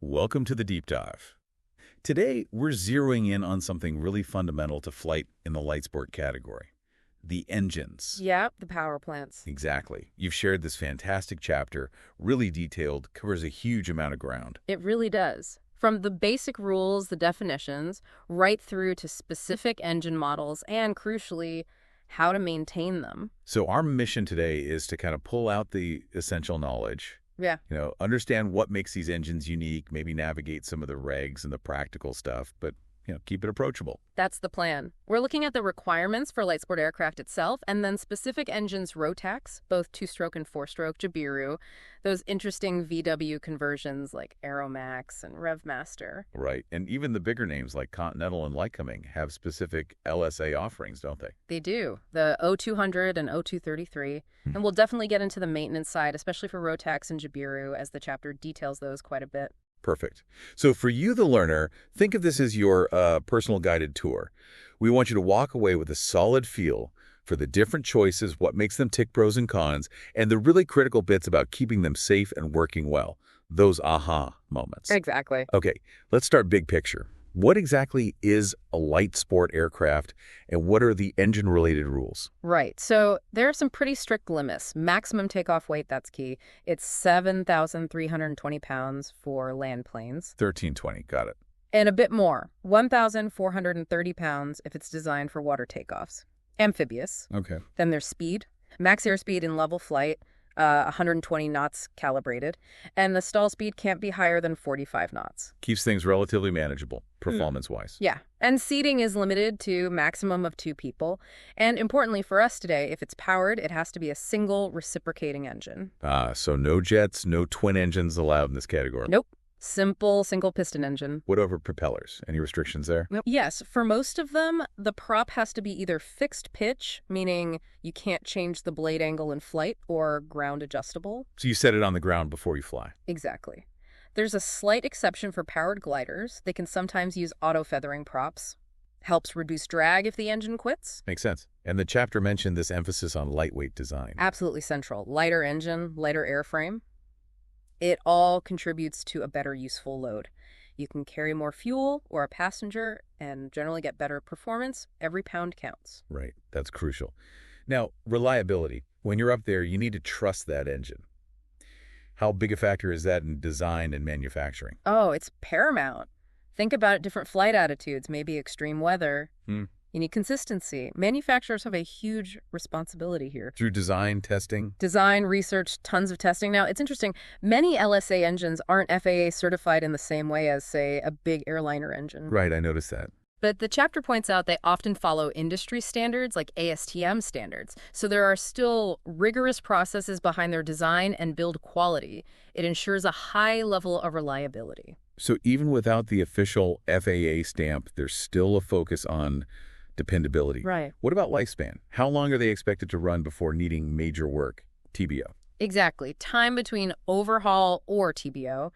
Welcome to the Deep Dive. Today, we're zeroing in on something really fundamental to flight in the light sport category, the engines. Yep, the power plants. Exactly. You've shared this fantastic chapter, really detailed, covers a huge amount of ground. It really does. From the basic rules, the definitions, right through to specific engine models and, crucially, how to maintain them. So our mission today is to kind of pull out the essential knowledge, Yeah. understand what makes these engines unique, maybe navigate some of the regs and the practical stuff, but, keep it approachable. That's the plan. We're looking at the requirements for light sport aircraft itself, and then specific engines Rotax, both two-stroke and four-stroke Jabiru, those interesting VW conversions like Aeromax and RevMaster. Right. And even the bigger names like Continental and Lycoming have specific LSA offerings, don't they? They do, the O200 and O233, and we'll definitely get into the maintenance side, especially for Rotax and Jabiru, as the chapter details those quite a bit. Perfect. So for you, the learner, think of this as your personal guided tour. We want you to walk away with a solid feel for the different choices, what makes them tick pros and cons, and the really critical bits about keeping them safe and working well. Those aha moments. Exactly. Okay, let's start big picture. What exactly is a light sport aircraft, and what are the engine-related rules? Right. So there are some pretty strict limits. Maximum takeoff weight, that's key. It's 7,320 pounds for land planes. 1320, got it. And a bit more, 1,430 pounds if it's designed for water takeoffs. Amphibious. Okay. Then there's speed. Max airspeed in level flight, 120 knots calibrated. And the stall speed can't be higher than 45 knots. Keeps things relatively manageable, performance-wise. Yeah. And seating is limited to maximum of 2 people. And importantly for us today, if it's powered, it has to be a single reciprocating engine. So no jets, no twin engines allowed in this category. Nope. Simple single piston engine. What over propellers? Any restrictions there? Yes, for most of them, the prop has to be either fixed pitch, meaning you can't change the blade angle in flight, or ground adjustable. So you set it on the ground before you fly. Exactly. There's a slight exception for powered gliders. They can sometimes use auto-feathering props. Helps reduce drag if the engine quits. Makes sense. And the chapter mentioned this emphasis on lightweight design. Absolutely central. Lighter engine, lighter airframe. It all contributes to a better useful load. You can carry more fuel or a passenger and generally get better performance. Every pound counts. Right. That's crucial. Now, reliability. When you're up there, you need to trust that engine. How big a factor is that in design and manufacturing? Oh, it's paramount. Think about different flight attitudes, maybe extreme weather. You need consistency. Manufacturers have a huge responsibility here. Through design, testing? Design, research, tons of testing. Now, it's interesting. Many LSA engines aren't FAA certified in the same way as, say, a big airliner engine. Right, I noticed that. But the chapter points out they often follow industry standards like ASTM standards. So there are still rigorous processes behind their design and build quality. It ensures a high level of reliability. So even without the official FAA stamp, there's still a focus on dependability. Right. What about lifespan? How long are they expected to run before needing major work? TBO. Exactly. Time between overhaul or TBO.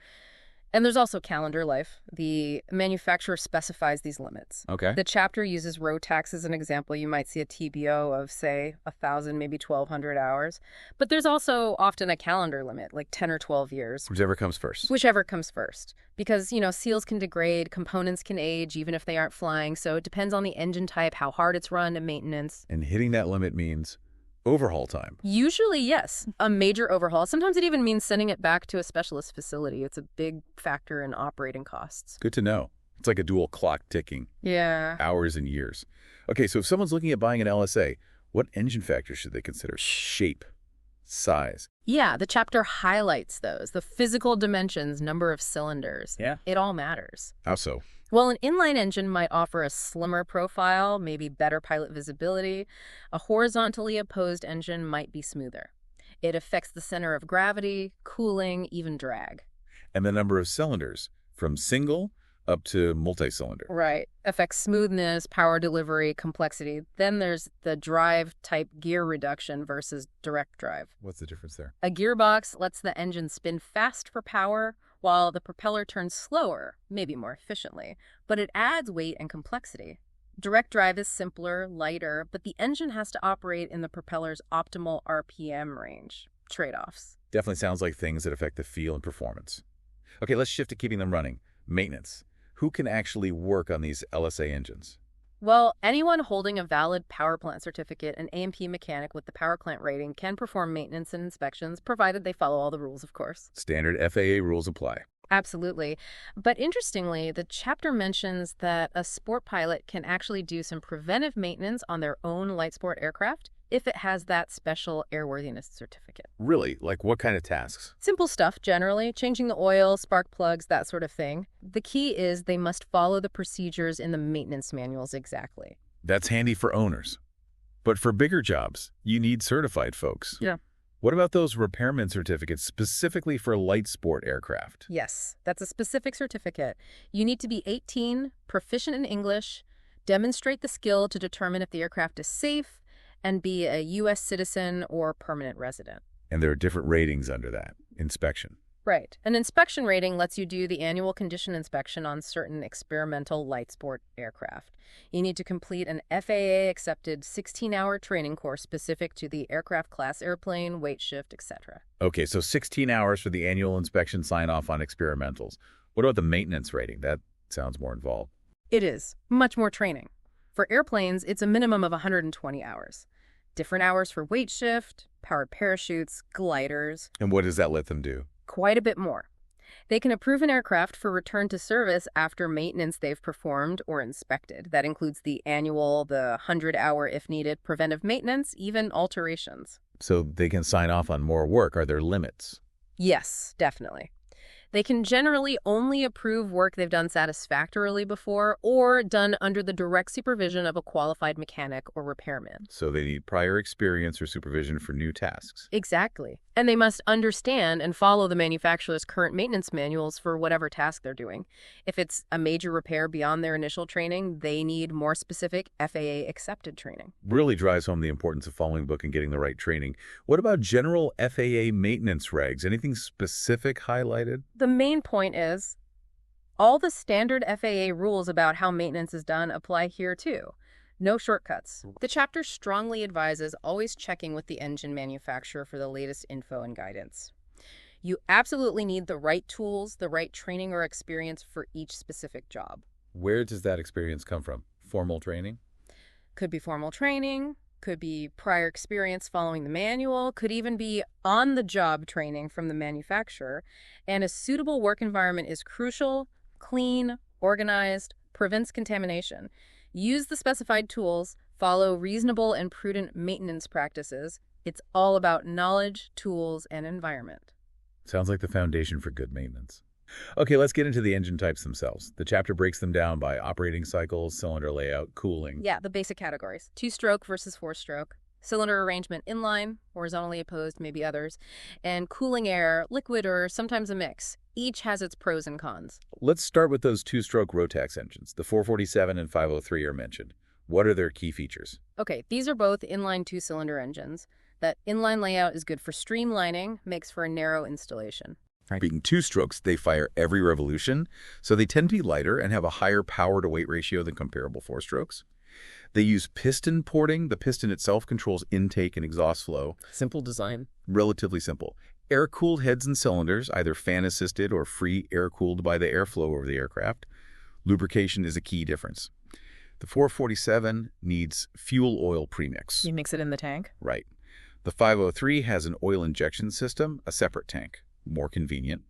And there's also calendar life. The manufacturer specifies these limits. Okay. The chapter uses Rotax as an example. You might see a TBO of, say, 1,000, maybe 1,200 hours. But there's also often a calendar limit, like 10 or 12 years. Whichever comes first. Whichever comes first. Because, seals can degrade, components can age, even if they aren't flying. So it depends on the engine type, how hard it's run, and maintenance. And hitting that limit means overhaul time. Usually, yes. A major overhaul. Sometimes it even means sending it back to a specialist facility. It's a big factor in operating costs. Good to know. It's like a dual clock ticking. Yeah. Hours and years. Okay, so if someone's looking at buying an LSA, what engine factors should they consider? Shape, size. Yeah, the chapter highlights those. The physical dimensions, number of cylinders. Yeah. It all matters. How so? Well, an inline engine might offer a slimmer profile, maybe better pilot visibility. A horizontally opposed engine might be smoother. It affects the center of gravity, cooling, even drag. And the number of cylinders, from single up to multi-cylinder. Right. Affects smoothness, power delivery, complexity. Then there's the drive-type gear reduction versus direct drive. What's the difference there? A gearbox lets the engine spin fast for power, while the propeller turns slower, maybe more efficiently, but it adds weight and complexity. Direct drive is simpler, lighter, but the engine has to operate in the propeller's optimal RPM range. Trade-offs. Definitely sounds like things that affect the feel and performance. Okay, let's shift to keeping them running. Maintenance. Who can actually work on these LSA engines? Well, anyone holding a valid power plant certificate, an A&P mechanic with the power plant rating, can perform maintenance and inspections, provided they follow all the rules, of course. Standard FAA rules apply. Absolutely. But interestingly, the chapter mentions that a sport pilot can actually do some preventive maintenance on their own light sport aircraft if it has that special airworthiness certificate. Really? Like what kind of tasks? Simple stuff, generally, changing the oil, spark plugs, that sort of thing. The key is they must follow the procedures in the maintenance manuals exactly. That's handy for owners. But for bigger jobs, you need certified folks. Yeah. What about those repairman certificates specifically for light sport aircraft? Yes, that's a specific certificate. You need to be 18, proficient in English, demonstrate the skill to determine if the aircraft is safe, and be a U.S. citizen or permanent resident. And there are different ratings under that. Inspection. Right. An inspection rating lets you do the annual condition inspection on certain experimental light sport aircraft. You need to complete an FAA-accepted 16-hour training course specific to the aircraft class airplane, weight shift, etc. Okay, so 16 hours for the annual inspection sign-off on experimentals. What about the maintenance rating? That sounds more involved. It is. Much more training. For airplanes, it's a minimum of 120 hours. Different hours for weight shift, powered parachutes, gliders. And what does that let them do? Quite a bit more. They can approve an aircraft for return to service after maintenance they've performed or inspected. That includes the annual, the 100-hour if needed, preventive maintenance, even alterations. So they can sign off on more work. Are there limits? Yes, definitely. They can generally only approve work they've done satisfactorily before or done under the direct supervision of a qualified mechanic or repairman. So they need prior experience or supervision for new tasks. Exactly. And they must understand and follow the manufacturer's current maintenance manuals for whatever task they're doing. If it's a major repair beyond their initial training, they need more specific FAA-accepted training. Really drives home the importance of following book and getting the right training. What about general FAA maintenance regs? Anything specific highlighted? The main point is all the standard FAA rules about how maintenance is done apply here too. No shortcuts. The chapter strongly advises always checking with the engine manufacturer for the latest info and guidance. You absolutely need the right tools, the right training or experience for each specific job. Where does that experience come from? Formal training? Could be formal training, could be prior experience following the manual, could even be on-the-job training from the manufacturer. And a suitable work environment is crucial, clean, organized, prevents contamination. Use the specified tools, follow reasonable and prudent maintenance practices. It's all about knowledge, tools, and environment. Sounds like the foundation for good maintenance. Okay, let's get into the engine types themselves. The chapter breaks them down by operating cycles, cylinder layout, cooling. Yeah, the basic categories. 2-stroke versus 4-stroke. Cylinder arrangement inline, horizontally opposed, maybe others. And cooling air, liquid, or sometimes a mix. Each has its pros and cons. Let's start with those 2-stroke Rotax engines. The 447 and 503 are mentioned. What are their key features? Okay, these are both inline 2-cylinder engines. That inline layout is good for streamlining, makes for a narrow installation. Being 2 strokes, they fire every revolution, so they tend to be lighter and have a higher power-to-weight ratio than comparable 4 strokes. They use piston porting. The piston itself controls intake and exhaust flow. Simple design. Relatively simple. Air-cooled heads and cylinders, either fan-assisted or free air-cooled by the airflow over the aircraft. Lubrication is a key difference. The 447 needs fuel oil premix. You mix it in the tank? Right. The 503 has an oil injection system, a separate tank. More convenient.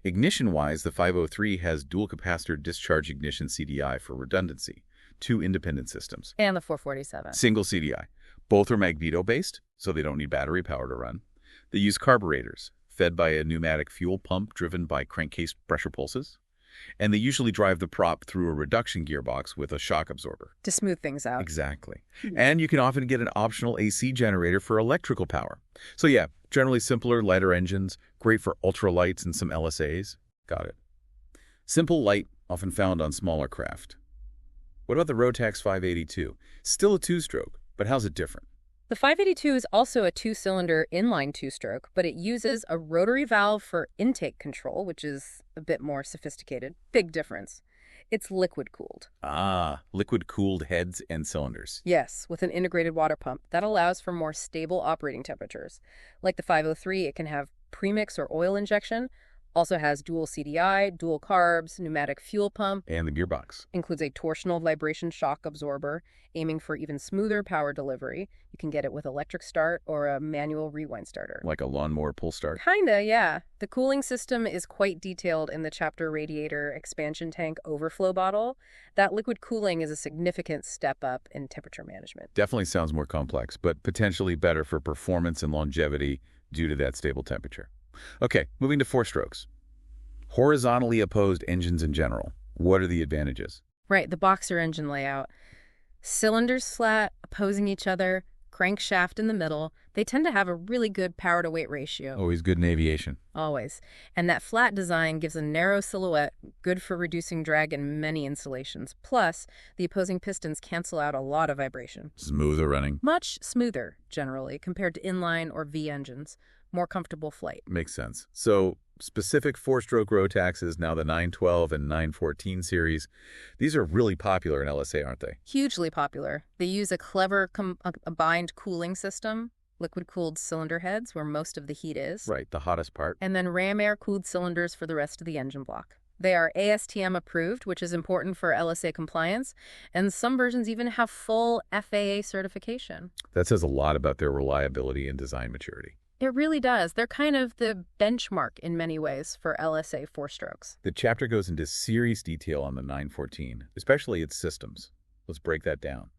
Ignition-wise, the 503 has dual capacitor discharge ignition CDI for redundancy. 2 independent systems. And the 447. Single CDI. Both are magneto-based, so they don't need battery power to run. They use carburetors, fed by a pneumatic fuel pump driven by crankcase pressure pulses. And they usually drive the prop through a reduction gearbox with a shock absorber. To smooth things out. Exactly. And you can often get an optional AC generator for electrical power. So yeah, generally simpler, lighter engines, great for ultralights and some LSAs. Got it. Simple light, often found on smaller craft. What about the Rotax 582? Still a 2-stroke, but how's it different? The 582 is also a 2-cylinder inline 2-stroke, but it uses a rotary valve for intake control, which is a bit more sophisticated. Big difference. It's liquid-cooled. Ah, liquid-cooled heads and cylinders. Yes, with an integrated water pump that allows for more stable operating temperatures. Like the 503, it can have premix or oil injection, Also has dual CDI, dual carbs, pneumatic fuel pump, And the gearbox. includes a torsional vibration shock absorber, aiming for even smoother power delivery. You can get it with electric start or a manual rewind starter. Like a lawnmower pull start. Kinda, yeah. The cooling system is quite detailed in the chapter Radiator Expansion Tank Overflow Bottle. That liquid cooling is a significant step up in temperature management. Definitely sounds more complex, but potentially better for performance and longevity due to that stable temperature. Okay, moving to four-strokes. Horizontally opposed engines in general. What are the advantages? Right, the boxer engine layout. Cylinders flat, opposing each other, crankshaft in the middle. They tend to have a really good power-to-weight ratio. Always good in aviation. Always. And that flat design gives a narrow silhouette, good for reducing drag in many installations. Plus, the opposing pistons cancel out a lot of vibration. Smoother running. Much smoother, generally, compared to inline or V engines. More comfortable flight. Makes sense. So, specific four-stroke Rotaxes, now the 912 and 914 series, these are really popular in LSA, aren't they? Hugely popular. They use a clever combined cooling system, liquid-cooled cylinder heads where most of the heat is. Right, the hottest part. And then ram air-cooled cylinders for the rest of the engine block. They are ASTM approved, which is important for LSA compliance, and some versions even have full FAA certification. That says a lot about their reliability and design maturity. It really does. They're kind of the benchmark in many ways for LSA four-strokes. The chapter goes into serious detail on the 914, especially its systems. Let's break that down.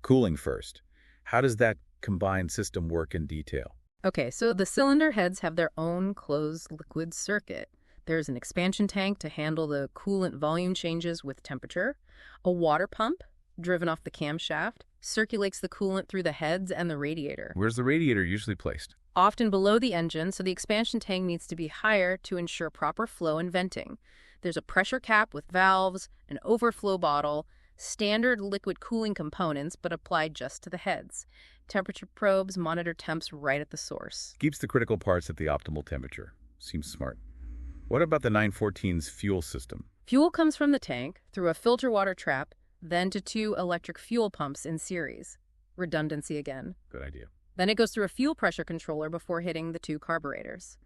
Cooling first. How does that combined system work in detail? Okay, so the cylinder heads have their own closed liquid circuit. There's an expansion tank to handle the coolant volume changes with temperature. A water pump, driven off the camshaft, circulates the coolant through the heads and the radiator. Where's the radiator usually placed? Often below the engine, so the expansion tank needs to be higher to ensure proper flow and venting. There's a pressure cap with valves, an overflow bottle, standard liquid cooling components, but applied just to the heads. Temperature probes monitor temps right at the source. Keeps the critical parts at the optimal temperature. Seems smart. What about the 914's fuel system? Fuel comes from the tank, through a filter water trap, then to two electric fuel pumps in series. Redundancy again. Good idea. Then it goes through a fuel pressure controller before hitting the two carburetors.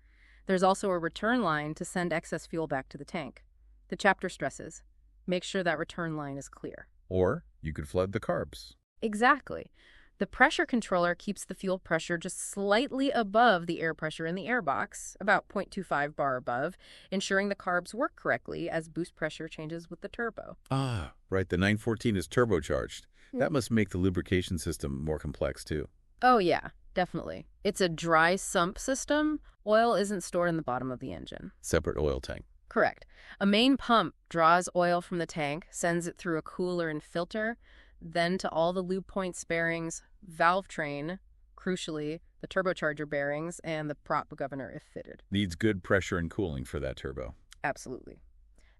There's also a return line to send excess fuel back to the tank. The chapter stresses, make sure that return line is clear. Or you could flood the carbs. Exactly. The pressure controller keeps the fuel pressure just slightly above the air pressure in the airbox, about 0.25 bar above, ensuring the carbs work correctly as boost pressure changes with the turbo. Ah, right. The 914 is turbocharged. That must make the lubrication system more complex, too. Oh, yeah, definitely. It's a dry sump system. Oil isn't stored in the bottom of the engine. Separate oil tank. Correct. A main pump draws oil from the tank, sends it through a cooler and filter, then to all the lube points bearings, valve train, crucially, the turbocharger bearings, and the prop governor if fitted. Needs good pressure and cooling for that turbo. Absolutely.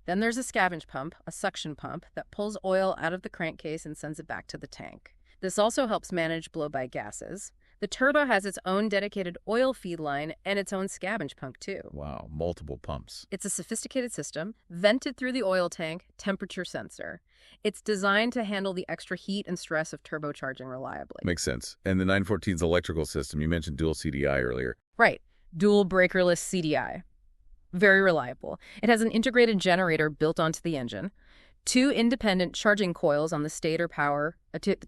Then there's a scavenge pump, a suction pump, that pulls oil out of the crankcase and sends it back to the tank. This also helps manage blow-by gases. The turbo has its own dedicated oil feed line and its own scavenge pump, too. Wow, multiple pumps. It's a sophisticated system, vented through the oil tank, temperature sensor. It's designed to handle the extra heat and stress of turbocharging reliably. Makes sense. And the 914's electrical system, you mentioned dual CDI earlier. Right. Dual breakerless CDI. Very reliable. It has an integrated generator built onto the engine, two independent charging coils on the stator power,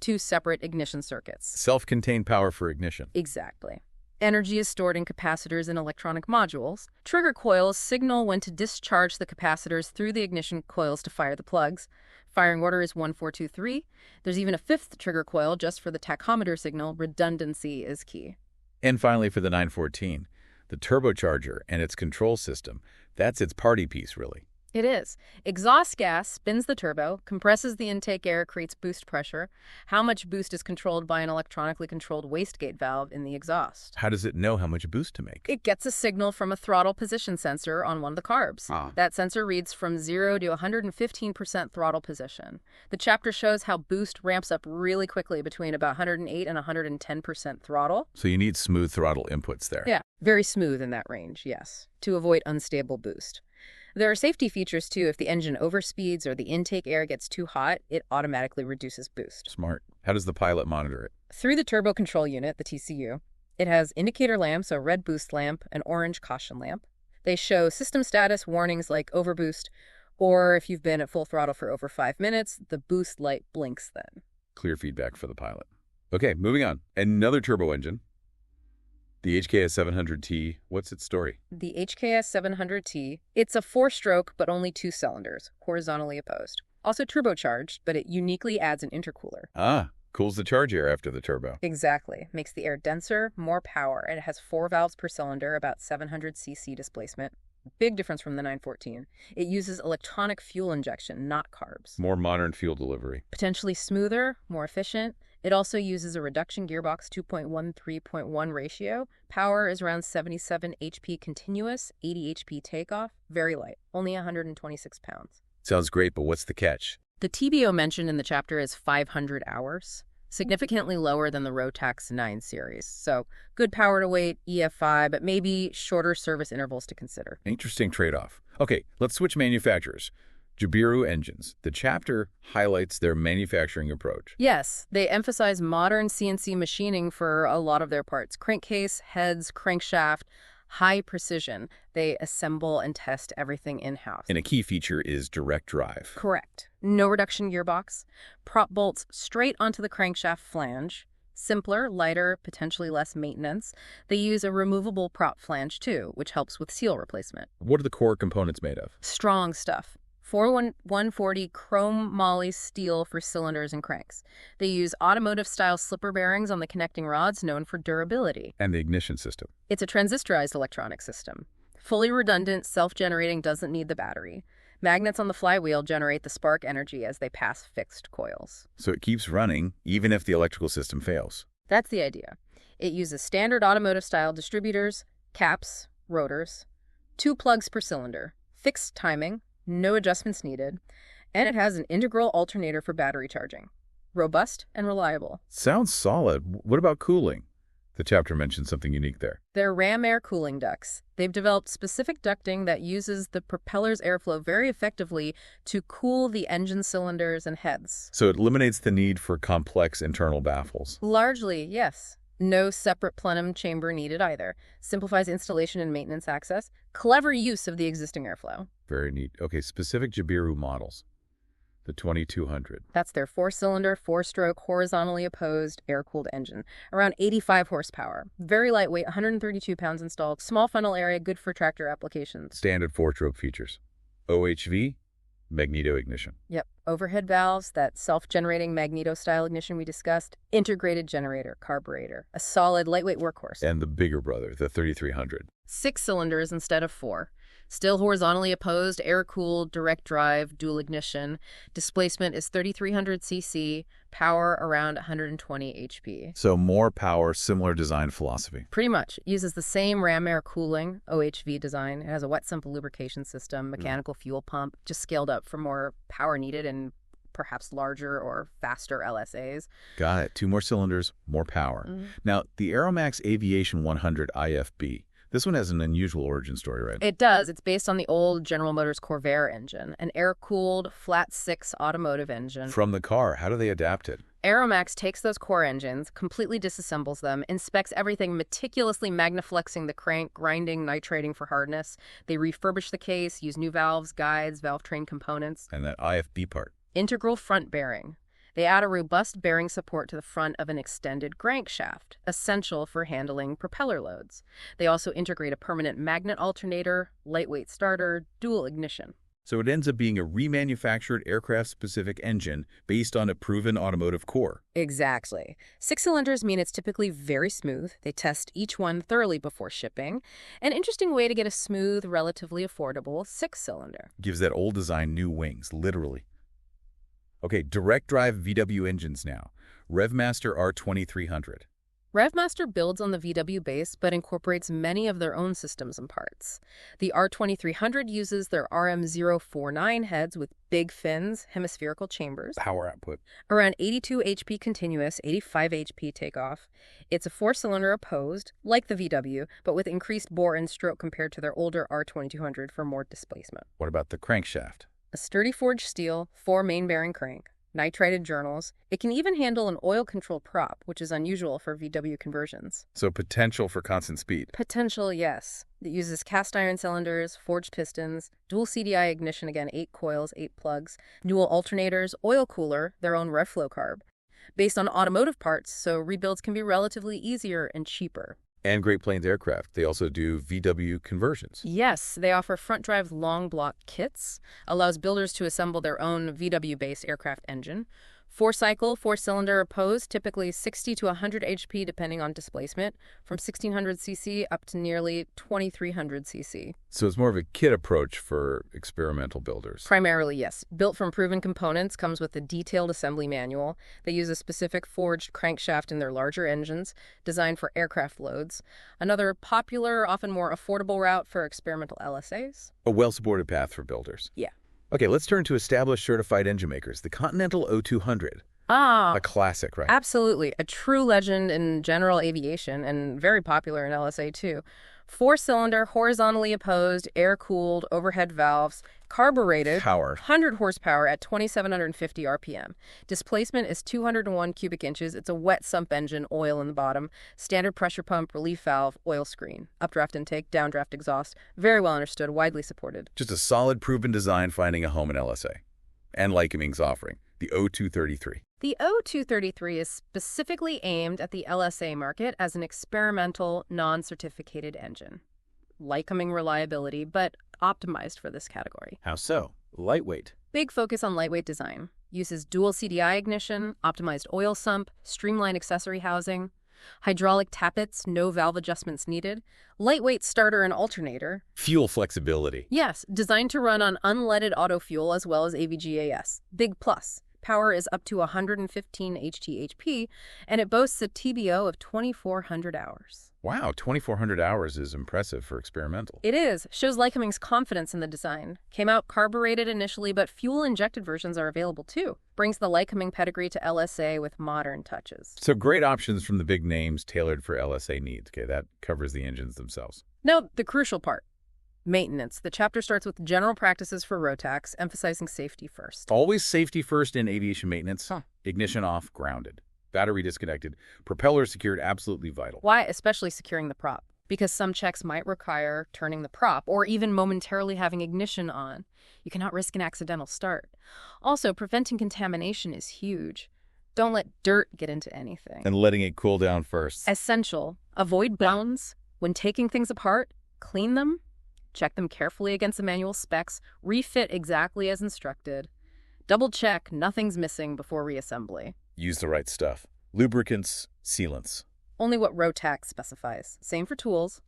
two separate ignition circuits. Self-contained power for ignition. Exactly. Energy is stored in capacitors and electronic modules. Trigger coils signal when to discharge the capacitors through the ignition coils to fire the plugs. Firing order is 1423. There's even a fifth trigger coil just for the tachometer signal. Redundancy is key. And finally, for the 914, the turbocharger and its control system. That's its party piece, really. It is. Exhaust gas spins the turbo, compresses the intake air, creates boost pressure. How much boost is controlled by an electronically controlled wastegate valve in the exhaust. How does it know how much boost to make? It gets a signal from a throttle position sensor on one of the carbs. That sensor reads from 0 to 115% throttle position. The chapter shows how boost ramps up really quickly between about 108 and 110% throttle. So you need smooth throttle inputs there. Yeah, very smooth in that range, yes, to avoid unstable boost. There are safety features, too. If the engine overspeeds or the intake air gets too hot, it automatically reduces boost. Smart. How does the pilot monitor it? Through the turbo control unit, the TCU. It has indicator lamps, a red boost lamp, an orange caution lamp. They show system status warnings like overboost, or if you've been at full throttle for over 5 minutes, the boost light blinks then. Clear feedback for the pilot. Okay, moving on. Another turbo engine. The HKS 700T, what's its story? The HKS 700T, it's a four-stroke but only two cylinders, horizontally opposed. Also turbocharged, but it uniquely adds an intercooler. Ah, cools the charge air after the turbo. Exactly. Makes the air denser, more power, and it has 4 valves per cylinder, about 700 cc displacement. Big difference from the 914. It uses electronic fuel injection, not carbs. More modern fuel delivery. Potentially smoother, more efficient. It also uses a reduction gearbox 2.13.1 ratio. Power is around 77 HP continuous, 80 HP takeoff. Very light, only 126 pounds. Sounds great, but what's the catch? The TBO mentioned in the chapter is 500 hours, significantly lower than the Rotax 9 series. So good power to weight, EFI, but maybe shorter service intervals to consider. Interesting trade-off. Okay, let's switch manufacturers. Jabiru Engines. The chapter highlights their manufacturing approach. Yes, they emphasize modern CNC machining for a lot of their parts. Crankcase, heads, crankshaft, high precision. They assemble and test everything in-house. And a key feature is direct drive. Correct. No reduction gearbox. Prop bolts straight onto the crankshaft flange. Simpler, lighter, potentially less maintenance. They use a removable prop flange too, which helps with seal replacement. What are the core components made of? Strong stuff. 140 chrome moly steel for cylinders and cranks. They use automotive-style slipper bearings on the connecting rods, known for durability. And the ignition system. It's a transistorized electronic system. Fully redundant, self-generating, doesn't need the battery. Magnets on the flywheel generate the spark energy as they pass fixed coils. So it keeps running even if the electrical system fails. That's the idea. It uses standard automotive-style distributors, caps, rotors, 2 plugs per cylinder, fixed timing, no adjustments needed, and it has an integral alternator for battery charging. Robust and reliable. Sounds solid. What about cooling? The chapter mentioned something unique there. They're ram air cooling ducts. They've developed specific ducting that uses the propeller's airflow very effectively to cool the engine cylinders and heads. So it eliminates the need for complex internal baffles. Largely, yes. No separate plenum chamber needed either. Simplifies installation and maintenance access. Clever use of the existing airflow. Very neat. Okay, specific Jabiru models. The 2200. That's their 4-cylinder, 4-stroke, horizontally opposed, air-cooled engine. Around 85 horsepower. Very lightweight, 132 pounds installed. Small funnel area, good for tractor applications. Standard 4-stroke features. OHV, magneto ignition. Yep. Overhead valves, that self-generating magneto-style ignition we discussed. Integrated generator, carburetor. A solid, lightweight workhorse. And the bigger brother, the 3300. 6 cylinders instead of 4. Still horizontally opposed, air-cooled, direct drive, dual ignition. Displacement is 3,300 cc, power around 120 HP. So more power, similar design philosophy. Pretty much. It uses the same ram air cooling, OHV design. It has a wet simple lubrication system, mechanical fuel pump, just scaled up for more power needed and perhaps larger or faster LSAs. Got it. 2 more cylinders, more power. Now, the Aeromax Aviation 100 IFB. This one has an unusual origin story, right? It does. It's based on the old General Motors Corvair engine, an air-cooled, flat-6 automotive engine. From the car, how do they adapt it? Aeromax takes those core engines, completely disassembles them, inspects everything meticulously magnaflexing the crank, grinding, nitrating for hardness. They refurbish the case, use new valves, guides, valve train components. And that IFB part. Integral front bearing. They add a robust bearing support to the front of an extended crankshaft, essential for handling propeller loads. They also integrate a permanent magnet alternator, lightweight starter, dual ignition. So it ends up being a remanufactured aircraft-specific engine based on a proven automotive core. Exactly. 6 cylinders mean it's typically very smooth. They test each one thoroughly before shipping. An interesting way to get a smooth, relatively affordable 6-cylinder. Gives that old design new wings, literally. Okay, direct drive VW engines now. RevMaster R2300. RevMaster builds on the VW base but incorporates many of their own systems and parts. The R2300 uses their RM049 heads with big fins, hemispherical chambers. Power output. Around 82 HP continuous, 85 HP takeoff. It's a 4-cylinder opposed, like the VW, but with increased bore and stroke compared to their older R2200 for more displacement. What about the crankshaft? A sturdy forged steel, 4 main bearing crank. nitrated journals. It can even handle an oil-controlled prop, which is unusual for VW conversions. So potential for constant speed. Potential, yes. It uses cast iron cylinders, forged pistons, dual CDI ignition, again, 8 coils, 8 plugs, dual alternators, oil cooler, their own rev flow carb. Based on automotive parts, so rebuilds can be relatively easier and cheaper. And Great Plains Aircraft, they also do VW conversions. Yes, they offer front-drive long block kits, allows builders to assemble their own VW-based aircraft engine. 4-cycle, 4-cylinder opposed, typically 60 to 100 HP depending on displacement, from 1600 cc up to nearly 2300 cc. So it's more of a kit approach for experimental builders. Primarily, yes. Built from proven components, comes with a detailed assembly manual. They use a specific forged crankshaft in their larger engines, designed for aircraft loads. Another popular, often more affordable route for experimental LSAs. A well-supported path for builders. Yeah. Okay, let's turn to established certified engine makers, the Continental O200. A classic, right? Absolutely. A true legend in general aviation and very popular in LSA too. 4-cylinder, horizontally opposed, air-cooled, overhead valves, carbureted, Power. 100 horsepower at 2,750 RPM. Displacement is 201 cubic inches. It's a wet sump engine, oil in the bottom, standard pressure pump, relief valve, oil screen, updraft intake, downdraft exhaust. Very well understood, widely supported. Just a solid, proven design finding a home in LSA. And Lycoming's offering, the O233. The O233 is specifically aimed at the LSA market as an experimental, non-certificated engine. Lycoming reliability, but optimized for this category. How so? Lightweight. Big focus on lightweight design. Uses dual CDI ignition, optimized oil sump, streamlined accessory housing, hydraulic tappets, no valve adjustments needed, lightweight starter and alternator. Fuel flexibility. Yes, designed to run on unleaded auto fuel as well as AVGAS. Big plus. Power is up to 115 HT/HP, and it boasts a TBO of 2,400 hours. Wow, 2,400 hours is impressive for experimental. It is. Shows Lycoming's confidence in the design. Came out carbureted initially, but fuel-injected versions are available too. Brings the Lycoming pedigree to LSA with modern touches. So great options from the big names tailored for LSA needs. Okay, that covers the engines themselves. Now, the crucial part. Maintenance. The chapter starts with general practices for Rotax, emphasizing safety first. Always safety first in aviation maintenance. Ignition off, grounded. Battery disconnected. Propeller secured, absolutely vital. Why? Especially securing the prop. Because some checks might require turning the prop or even momentarily having ignition on. You cannot risk an accidental start. Also, preventing contamination is huge. Don't let dirt get into anything. And letting it cool down first. Essential. Avoid bounds. When taking things apart, clean them. Check them carefully against the manual specs, refit exactly as instructed. Double check nothing's missing before reassembly. Use the right stuff. Lubricants, sealants. Only what Rotax specifies. Same for tools.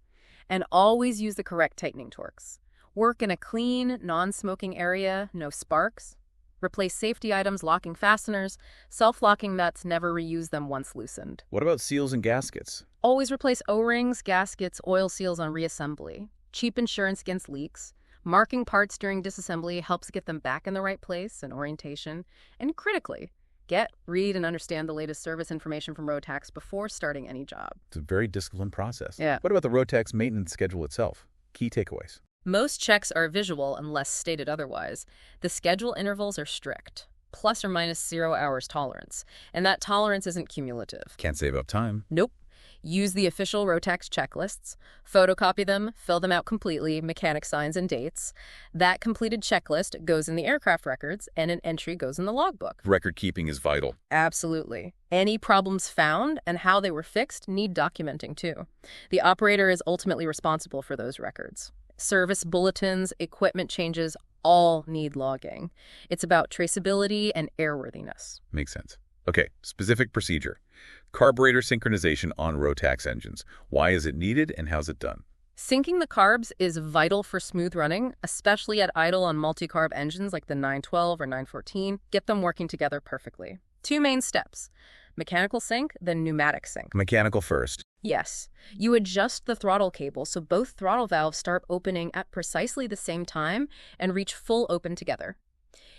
And always use the correct tightening torques. Work in a clean, non-smoking area, no sparks. Replace safety items, locking fasteners. Self-locking nuts, never reuse them once loosened. What about seals and gaskets? Always replace O-rings, gaskets, oil seals on reassembly. Cheap insurance against leaks. Marking parts during disassembly helps get them back in the right place and orientation. And critically, get, read, and understand the latest service information from Rotax before starting any job. It's a very disciplined process. Yeah. What about the Rotax maintenance schedule itself? Key takeaways. Most checks are visual unless stated otherwise. The schedule intervals are strict, plus or minus 0 hours tolerance. And that tolerance isn't cumulative. Can't save up time. Nope. Use the official Rotax checklists, photocopy them, fill them out completely, mechanic signs and dates. That completed checklist goes in the aircraft records, and an entry goes in the logbook. Record keeping is vital. Absolutely. Any problems found and how they were fixed need documenting too. The operator is ultimately responsible for those records. Service bulletins, equipment changes, all need logging. It's about traceability and airworthiness. Makes sense. Okay, specific procedure. Carburetor synchronization on Rotax engines. Why is it needed and how's it done? Syncing the carbs is vital for smooth running, especially at idle on multi-carb engines like the 912 or 914. Get them working together perfectly. 2 main steps. Mechanical sync, then pneumatic sync. Mechanical first. Yes. You adjust the throttle cable so both throttle valves start opening at precisely the same time and reach full open together.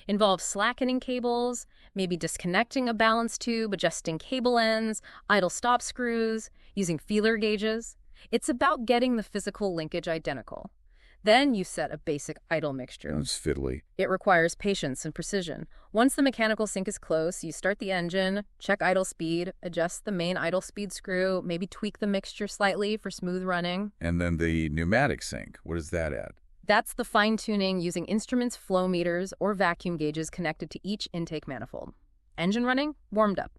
Involves slackening cables, maybe disconnecting a balance tube, adjusting cable ends, idle stop screws, using feeler gauges. It's about getting the physical linkage identical. Then you set a basic idle mixture. That's fiddly. It requires patience and precision. Once the mechanical sink is close, you start the engine, check idle speed, adjust the main idle speed screw, maybe tweak the mixture slightly for smooth running. And then the pneumatic sink, what does that add? That's the fine-tuning using instruments, flow meters, or vacuum gauges connected to each intake manifold. Engine running? Warmed up.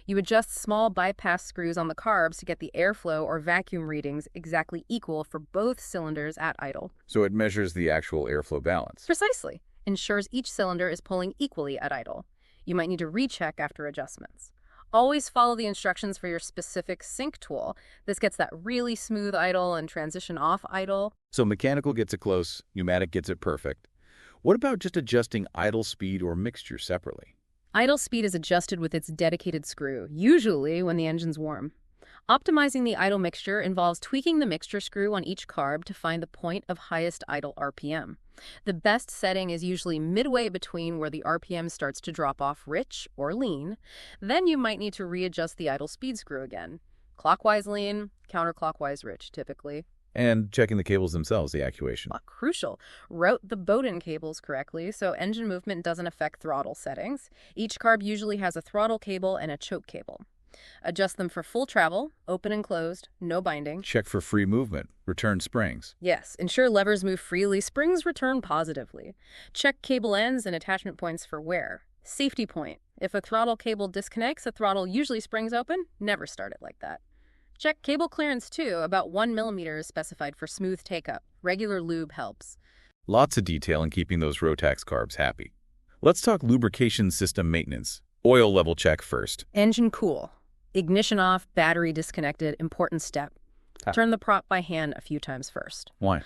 You adjust small bypass screws on the carbs to get the airflow or vacuum readings exactly equal for both cylinders at idle. So it measures the actual airflow balance. Precisely. Ensures each cylinder is pulling equally at idle. You might need to recheck after adjustments. Always follow the instructions for your specific sync tool. This gets that really smooth idle and transition off idle. So mechanical gets it close, pneumatic gets it perfect. What about just adjusting idle speed or mixture separately? Idle speed is adjusted with its dedicated screw, usually when the engine's warm. Optimizing the idle mixture involves tweaking the mixture screw on each carb to find the point of highest idle RPM. The best setting is usually midway between where the RPM starts to drop off rich or lean. Then you might need to readjust the idle speed screw again. Clockwise lean, counterclockwise rich, typically. And checking the cables themselves, the actuation. Crucial. Route the Bowden cables correctly so engine movement doesn't affect throttle settings. Each carb usually has a throttle cable and a choke cable. Adjust them for full travel, open and closed, no binding. Check for free movement, return springs. Yes, ensure levers move freely, springs return positively. Check cable ends and attachment points for wear. Safety point. If a throttle cable disconnects, the throttle usually springs open. Never start it like that. Check cable clearance too. About 1 millimeter is specified for smooth take-up. Regular lube helps. Lots of detail in keeping those Rotax carbs happy. Let's talk lubrication system maintenance. Oil level check first. Engine cool. Ignition off, battery disconnected, important step. Turn the prop by hand a few times first. Why?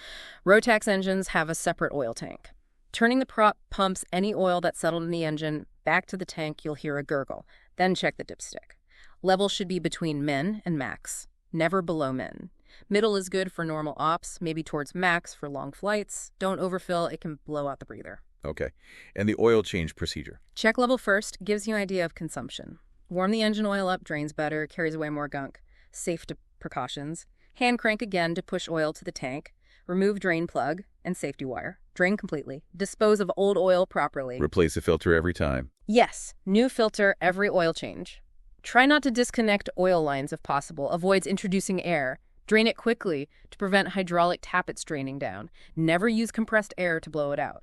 Rotax engines have a separate oil tank. Turning the prop pumps any oil that settled in the engine back to the tank. You'll hear a gurgle. Then check the dipstick. Level should be between min and max, never below min. Middle is good for normal ops, maybe towards max for long flights. Don't overfill, it can blow out the breather. Okay. And the oil change procedure. Check level first, gives you an idea of consumption. Warm the engine oil up, drains better, carries away more gunk. Safety precautions. Hand crank again to push oil to the tank. Remove drain plug and safety wire. Drain completely. Dispose of old oil properly. Replace the filter every time. Yes, new filter every oil change. Try not to disconnect oil lines if possible. Avoids introducing air. Drain it quickly to prevent hydraulic tappets draining down. Never use compressed air to blow it out.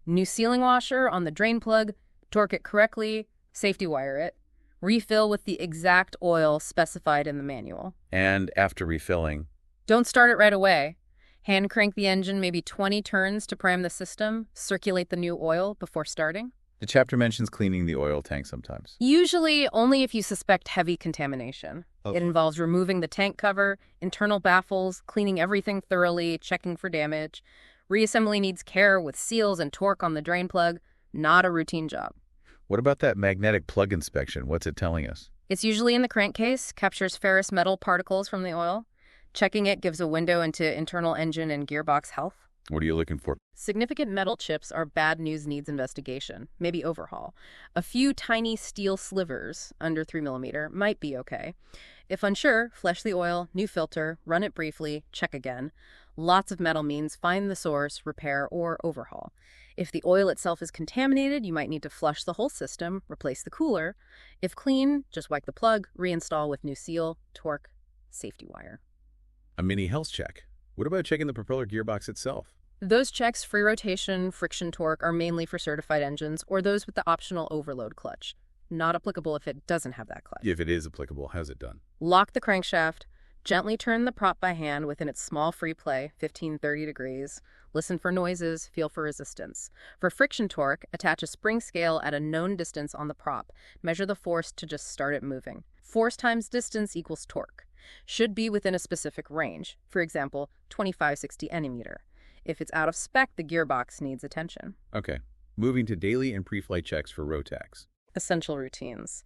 New sealing washer on the drain plug. Torque it correctly. Safety wire it. Refill with the exact oil specified in the manual. And after refilling, don't start it right away. Hand crank the engine maybe 20 turns to prime the system. Circulate the new oil before starting. the chapter mentions cleaning the oil tank sometimes. Usually only if you suspect heavy contamination. Okay. It involves removing the tank cover, internal baffles, cleaning everything thoroughly, checking for damage. Reassembly needs care with seals and torque on the drain plug. Not a routine job. What about that magnetic plug inspection? What's it telling us? It's usually in the crankcase, captures ferrous metal particles from the oil. Checking it gives a window into internal engine and gearbox health. What are you looking for? Significant metal chips are bad news, needs investigation, maybe overhaul. A few tiny steel slivers, under 3 millimeter, might be okay. If unsure, flush the oil, new filter, run it briefly, check again. Lots of metal means find the source, repair, or overhaul. If the oil itself is contaminated, you might need to flush the whole system, replace the cooler. If clean, just wipe the plug, reinstall with new seal, torque, safety wire. A mini health check. What about checking the propeller gearbox itself? Those checks, free rotation, friction torque, are mainly for certified engines or those with the optional overload clutch. Not applicable if it doesn't have that clutch. If it is applicable, how's it done? Lock the crankshaft. Gently turn the prop by hand within its small free play, 15-30 degrees. Listen for noises, feel for resistance. For friction torque, attach a spring scale at a known distance on the prop. Measure the force to just start it moving. Force times distance equals torque. Should be within a specific range, for example, 25-60 nm. If it's out of spec, the gearbox needs attention. Okay. Moving to daily and pre-flight checks for Rotax. Essential routines.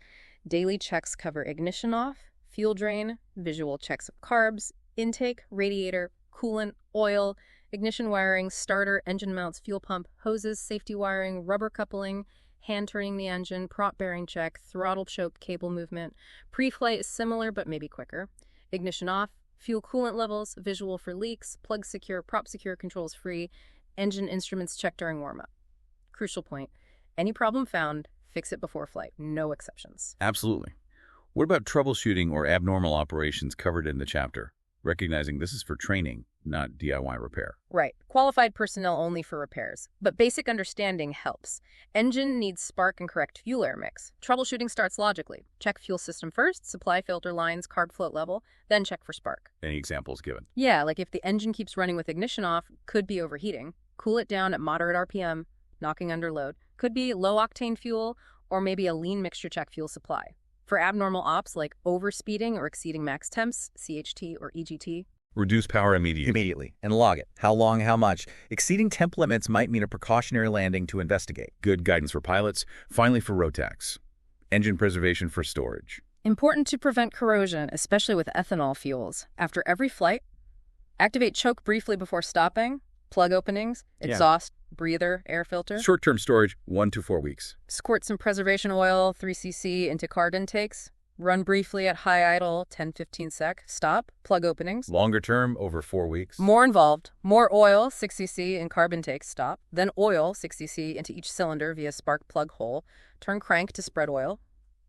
Daily checks cover ignition off, fuel drain, visual checks of carbs, intake, radiator, coolant, oil, ignition wiring, starter, engine mounts, fuel pump, hoses, safety wiring, rubber coupling, hand turning the engine, prop bearing check, throttle choke, cable movement. Pre-flight is similar but maybe quicker. Ignition off, fuel coolant levels, visual for leaks, plug secure, prop secure, controls free, engine instruments checked during warm-up. Crucial point, any problem found, fix it before flight, no exceptions. Absolutely. What about troubleshooting or abnormal operations covered in the chapter? Recognizing this is for training, not DIY repair. Right. Qualified personnel only for repairs. But basic understanding helps. Engine needs spark and correct fuel air mix. Troubleshooting starts logically. Check fuel system first, supply filter lines, carb float level, then check for spark. Any examples given? Yeah, like if the engine keeps running with ignition off, could be overheating. Cool it down at moderate RPM, knocking under load. Could be low-octane fuel, or maybe a lean mixture check fuel supply. For abnormal ops like overspeeding or exceeding max temps, CHT or EGT, reduce power immediately. And log it. How long, how much. Exceeding temp limits might mean a precautionary landing to investigate. Good guidance for pilots. Finally, for ROTACs. Engine preservation for storage. Important to prevent corrosion, especially with ethanol fuels. After every flight, activate choke briefly before stopping, plug openings, exhaust, breather, air filter. Short-term storage, 1 to 4 weeks. Squirt some preservation oil, 3 cc, into carb intakes. Run briefly at high idle, 10-15 sec. Stop, plug openings. Longer term, over 4 weeks. More involved. More oil, 6 cc, in carb intakes. Stop. Then oil, 6 cc, into each cylinder via spark plug hole. Turn crank to spread oil.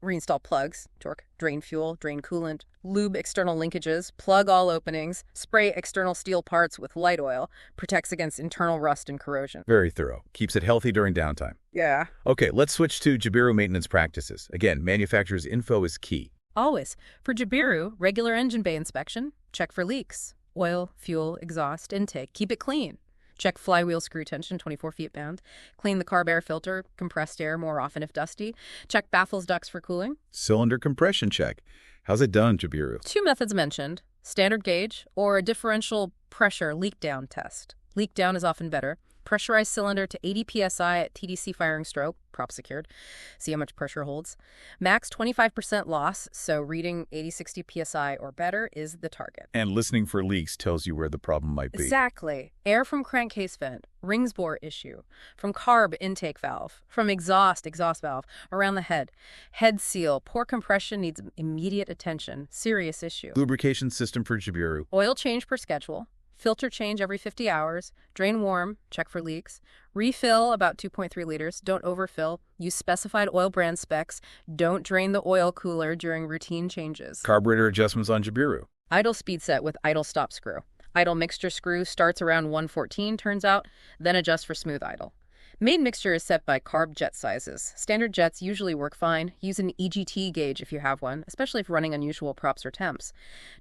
Reinstall plugs, torque, drain fuel, drain coolant, lube external linkages, plug all openings, spray external steel parts with light oil, protects against internal rust and corrosion. Very thorough. Keeps it healthy during downtime. Yeah. Okay, let's switch to Jabiru maintenance practices. Again, manufacturer's info is key. Always. For Jabiru, regular engine bay inspection, check for leaks. Oil, fuel, exhaust, intake. Keep it clean. Check flywheel screw tension, 24 feet band. Clean the carb air filter, compressed air more often if dusty. Check baffles ducts for cooling. Cylinder compression check. How's it done, Jabiru? 2 methods mentioned, standard gauge or a differential pressure leak down test. Leak down is often better. Pressurized cylinder to 80 psi at TDC firing stroke, prop secured. See how much pressure holds. Max 25% loss, so reading 80-60 psi or better is the target. And listening for leaks tells you where the problem might be. Exactly. Air from crankcase vent, rings bore issue, from carb intake valve, from exhaust valve, around the head. Head seal, poor compression needs immediate attention, serious issue. Lubrication system for Jabiru. Oil change per schedule. Filter change every 50 hours. Drain warm. Check for leaks. Refill about 2.3 liters. Don't overfill. Use specified oil brand specs. Don't drain the oil cooler during routine changes. Carburetor adjustments on Jabiru. Idle speed set with idle stop screw. Idle mixture screw starts around 114, turns out, then adjust for smooth idle. Main mixture is set by carb jet sizes. Standard jets usually work fine. Use an EGT gauge if you have one, especially if running unusual props or temps.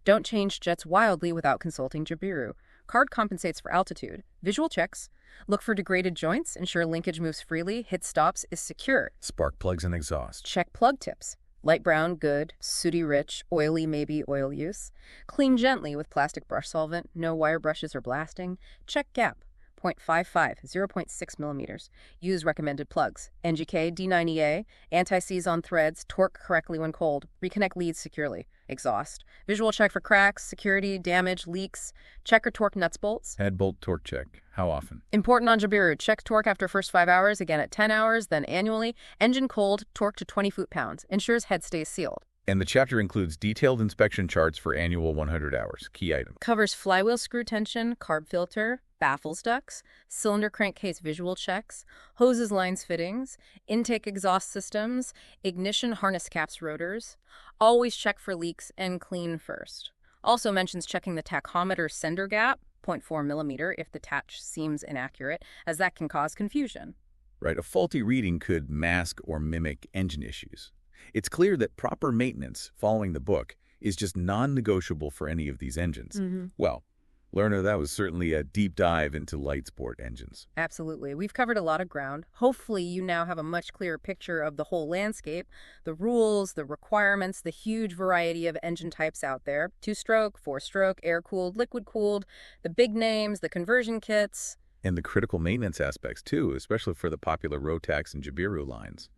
Don't change jets wildly without consulting Jabiru. Card compensates for altitude. Visual checks. Look for degraded joints. Ensure linkage moves freely. Hit stops is secure. Spark plugs and exhaust. Check plug tips. Light brown, good. Sooty rich. Oily, maybe oil use. Clean gently with plastic brush solvent. No wire brushes or blasting. Check gap. 0.55, 0.6 millimeters. Use recommended plugs. NGK, D90A, anti-seize on threads, torque correctly when cold. Reconnect leads securely. Exhaust. Visual check for cracks, security, damage, leaks. Check or torque nuts bolts. Head bolt torque check. How often? Important on Jabiru. Check torque after first 5 hours, again at 10 hours, then annually. Engine cold, torque to 20 foot-pounds. Ensures head stays sealed. And the chapter includes detailed inspection charts for annual 100 hours. Key item. Covers flywheel screw tension, carb filter, baffles ducts, cylinder crankcase visual checks, hoses, lines, fittings, intake exhaust systems, ignition harness caps, rotors. Always check for leaks and clean first. Also mentions checking the tachometer sender gap, 0.4 millimeter, if the tach seems inaccurate, as that can cause confusion. Right, a faulty reading could mask or mimic engine issues. It's clear that proper maintenance, following the book, is just non-negotiable for any of these engines. Well, learner, that was certainly a deep dive into light sport engines. Absolutely. We've covered a lot of ground. Hopefully you now have a much clearer picture of the whole landscape, the rules, the requirements, the huge variety of engine types out there. 2-stroke, 4-stroke, air-cooled, liquid-cooled, the big names, the conversion kits. And the critical maintenance aspects, too, especially for the popular Rotax and Jabiru lines.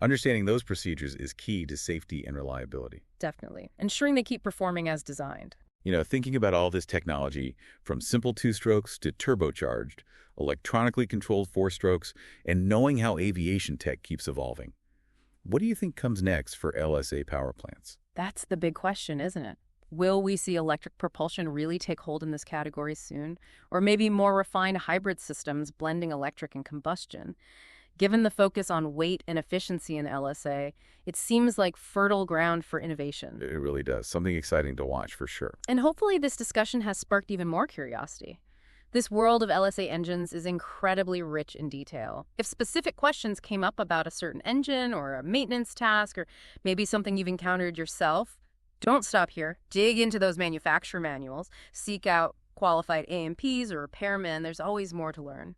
Understanding those procedures is key to safety and reliability. Definitely. Ensuring they keep performing as designed. You know, thinking about all this technology, from simple 2-strokes to turbocharged, electronically controlled 4-strokes, and knowing how aviation tech keeps evolving. What do you think comes next for LSA power plants? That's the big question, isn't it? Will we see electric propulsion really take hold in this category soon? Or maybe more refined hybrid systems blending electric and combustion? Given the focus on weight and efficiency in LSA, it seems like fertile ground for innovation. It really does. Something exciting to watch for sure. And hopefully this discussion has sparked even more curiosity. This world of LSA engines is incredibly rich in detail. If specific questions came up about a certain engine or a maintenance task or maybe something you've encountered yourself, don't stop here. Dig into those manufacturer manuals. Seek out qualified AMPs or repairmen. There's always more to learn.